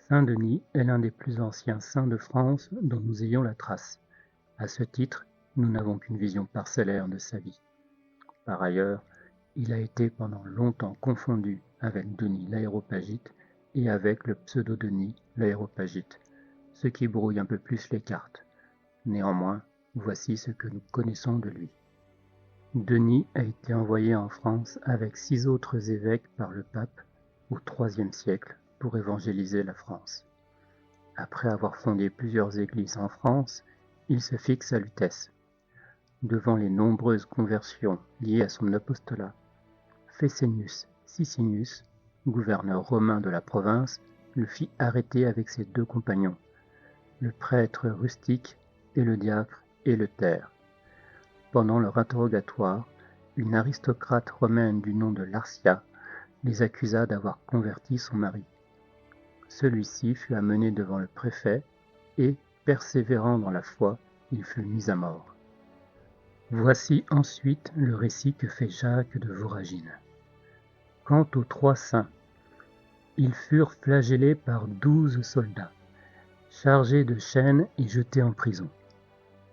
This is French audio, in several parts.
Saint-Denis est l'un des plus anciens saints de France dont nous ayons la trace. À ce titre, nous n'avons qu'une vision parcellaire de sa vie. Par ailleurs, il a été pendant longtemps confondu avec Denis l'Aréopagite et avec le pseudo-Denis l'Aréopagite, ce qui brouille un peu plus les cartes. Néanmoins, voici ce que nous connaissons de lui. Denis a été envoyé en France avec 6 autres évêques par le pape au IIIe siècle pour évangéliser la France. Après avoir fondé plusieurs églises en France, il se fixe à Lutèce. Devant les nombreuses conversions liées à son apostolat, Fescennius Sicinnius, gouverneur romain de la province, le fit arrêter avec ses 2 compagnons, le prêtre rustique et le diacre Éleuthère. Pendant leur interrogatoire, une aristocrate romaine du nom de Larcia les accusa d'avoir converti son mari. Celui-ci fut amené devant le préfet et, persévérant dans la foi, il fut mis à mort. Voici ensuite le récit que fait Jacques de Voragine. Quant aux 3 saints, ils furent flagellés par 12 soldats, chargés de chaînes et jetés en prison.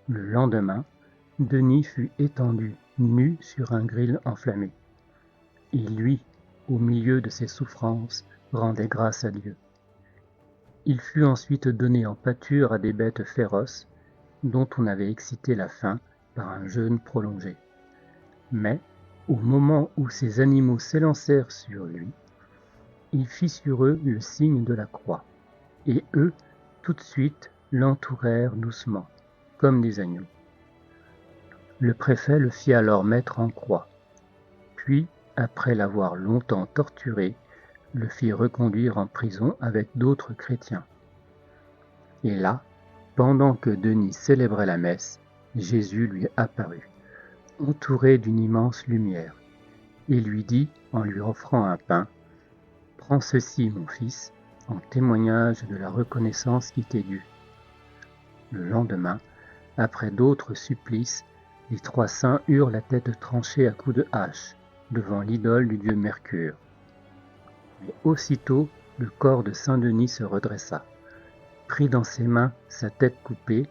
Le lendemain, Denis fut étendu, nu sur un gril enflammé. Et lui, au milieu de ses souffrances, rendait grâce à Dieu. Il fut ensuite donné en pâture à des bêtes féroces, dont on avait excité la faim par un jeûne prolongé. Mais, au moment où ces animaux s'élancèrent sur lui, il fit sur eux le signe de la croix, et eux, tout de suite, l'entourèrent doucement, comme des agneaux. Le préfet le fit alors mettre en croix, puis, après l'avoir longtemps torturé, le fit reconduire en prison avec d'autres chrétiens. Et là, pendant que Denis célébrait la messe, Jésus lui apparut, entouré d'une immense lumière, et lui dit, en lui offrant un pain, « Prends ceci, mon fils, en témoignage de la reconnaissance qui t'est due. » Le lendemain, après d'autres supplices, les 3 saints eurent la tête tranchée à coups de hache, devant l'idole du dieu Mercure. Mais aussitôt, le corps de Saint-Denis se redressa, prit dans ses mains sa tête coupée,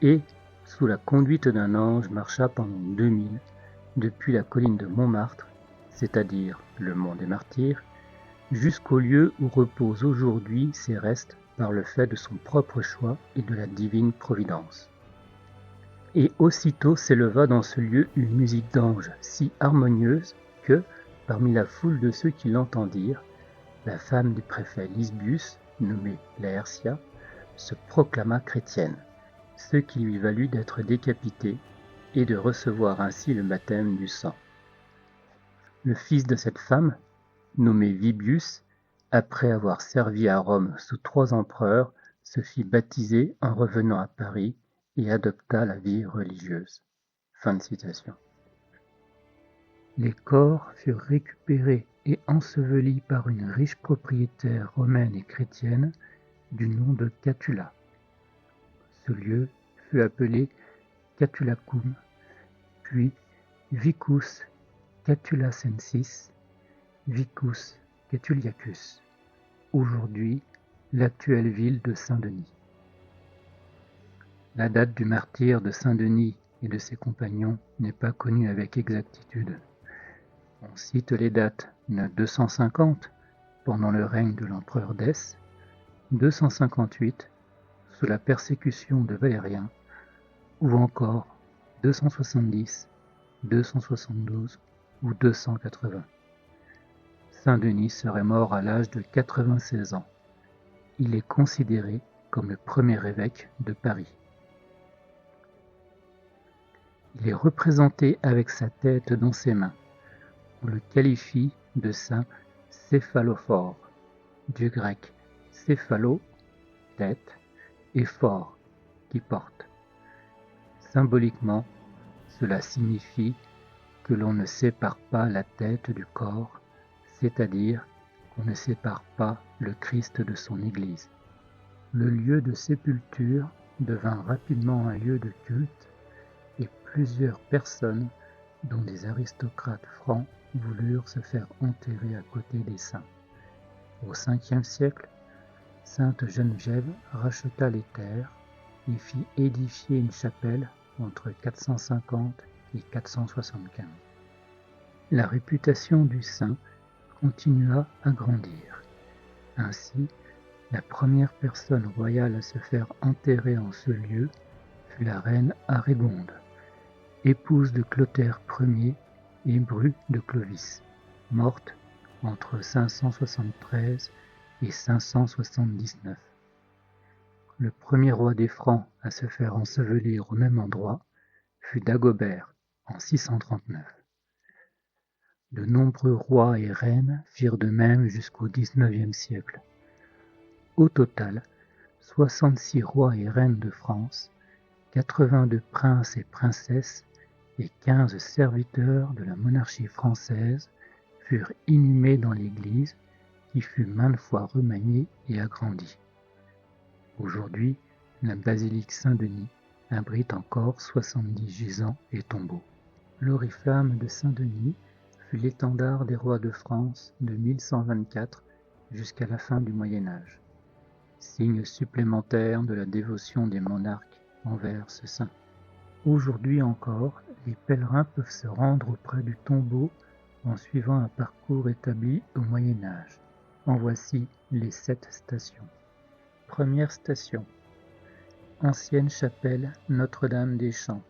et, sous la conduite d'un ange, marcha pendant 2000, depuis la colline de Montmartre, c'est-à-dire le mont des Martyrs, jusqu'au lieu où reposent aujourd'hui ses restes par le fait de son propre choix et de la divine providence. Et aussitôt s'éleva dans ce lieu une musique d'anges si harmonieuse que, parmi la foule de ceux qui l'entendirent, la femme du préfet Lisbius, nommée Laërcia, se proclama chrétienne, ce qui lui valut d'être décapitée et de recevoir ainsi le baptême du sang. Le fils de cette femme, nommé Vibius, après avoir servi à Rome sous 3 empereurs, se fit baptiser en revenant à Paris et adopta la vie religieuse. Fin de citation. Les corps furent récupérés et ensevelis par une riche propriétaire romaine et chrétienne du nom de Catula. Ce lieu fut appelé Catulacum, puis Vicus Catulacensis, Vicus Catuliacus, aujourd'hui l'actuelle ville de Saint-Denis. La date du martyre de Saint-Denis et de ses compagnons n'est pas connue avec exactitude. On cite les dates de 250 pendant le règne de l'empereur Dèce, 258 sous la persécution de Valérien, ou encore 270, 272 ou 280. Saint-Denis serait mort à l'âge de 96 ans. Il est considéré comme le premier évêque de Paris. Il est représenté avec sa tête dans ses mains. On le qualifie de saint céphalophore, du grec céphalo, tête, et phore, qui porte. Symboliquement, cela signifie que l'on ne sépare pas la tête du corps, c'est-à-dire qu'on ne sépare pas le Christ de son Église. Le lieu de sépulture devint rapidement un lieu de culte et plusieurs personnes, dont des aristocrates francs, voulurent se faire enterrer à côté des saints. Au Ve siècle, Sainte Geneviève racheta les terres et fit édifier une chapelle entre 450 et 475. La réputation du saint continua à grandir. Ainsi, la première personne royale à se faire enterrer en ce lieu fut la reine Arégonde, épouse de Clotaire Ier et Bru de Clovis, morte entre 573 et 579. Le premier roi des Francs à se faire ensevelir au même endroit fut Dagobert en 639. De nombreux rois et reines firent de même jusqu'au XIXe siècle. Au total, 66 rois et reines de France, 82 princes et princesses et 15 serviteurs de la monarchie française furent inhumés dans l'église qui fut maintes fois remaniée et agrandie. Aujourd'hui, la basilique Saint-Denis abrite encore 70 gisants et tombeaux. L'oriflamme de Saint-Denis fut l'étendard des rois de France de 1124 jusqu'à la fin du Moyen Âge, signe supplémentaire de la dévotion des monarques envers ce saint. Aujourd'hui encore, les pèlerins peuvent se rendre auprès du tombeau en suivant un parcours établi au Moyen Âge. En voici les 7 stations. Première station. Ancienne chapelle Notre-Dame des Champs,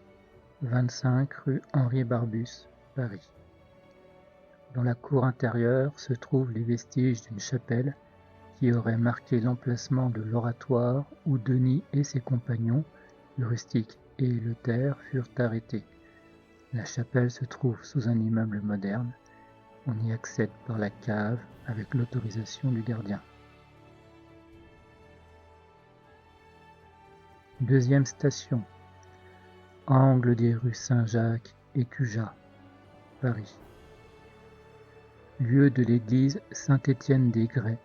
25 rue Henri Barbus, Paris. Dans la cour intérieure se trouvent les vestiges d'une chapelle qui aurait marqué l'emplacement de l'oratoire où Denis et ses compagnons, le rustique et le terre, furent arrêtés. La chapelle se trouve sous un immeuble moderne. On y accède par la cave avec l'autorisation du gardien. Deuxième station. Angle des rues Saint-Jacques et Cujas, Paris. Lieu de l'église Saint-Étienne des Grès,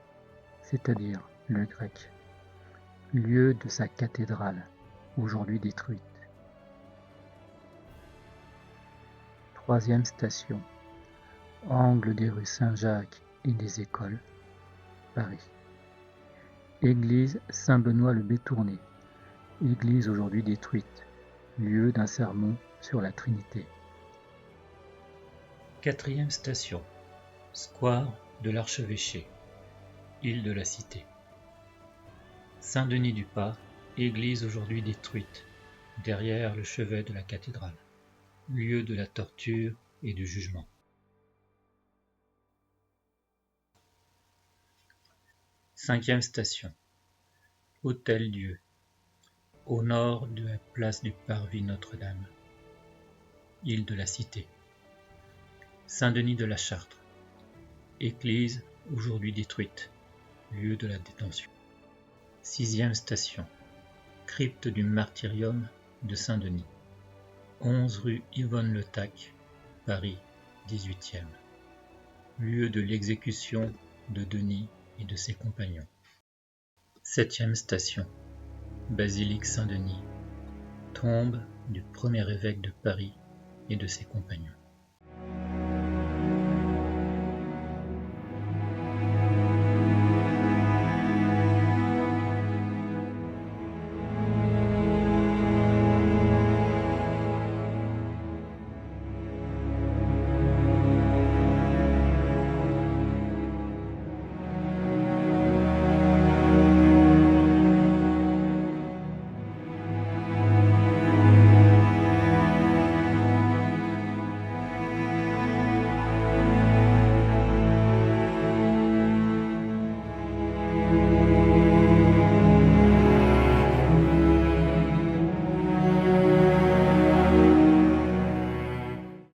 c'est-à-dire le grec. Lieu de sa cathédrale, aujourd'hui détruite. Troisième station. Angle des rues Saint-Jacques et des Écoles, Paris. Église Saint-Benoît-le-Bétourné, église aujourd'hui détruite, lieu d'un sermon sur la Trinité. Quatrième station. Square de l'Archevêché, île de la Cité. Saint-Denis-du-Pas, église aujourd'hui détruite, derrière le chevet de la cathédrale, lieu de la torture et du jugement. Cinquième station. Hôtel-Dieu, au nord de la place du Parvis Notre-Dame, île de la Cité. Saint-Denis de la Chartre, église aujourd'hui détruite, lieu de la détention. Sixième station. Crypte du martyrium de Saint-Denis, 11 rue Yvonne Le Tac, Paris, 18e. Lieu de l'exécution de Denis et de ses compagnons. Septième station. Basilique Saint-Denis, tombe du premier évêque de Paris et de ses compagnons.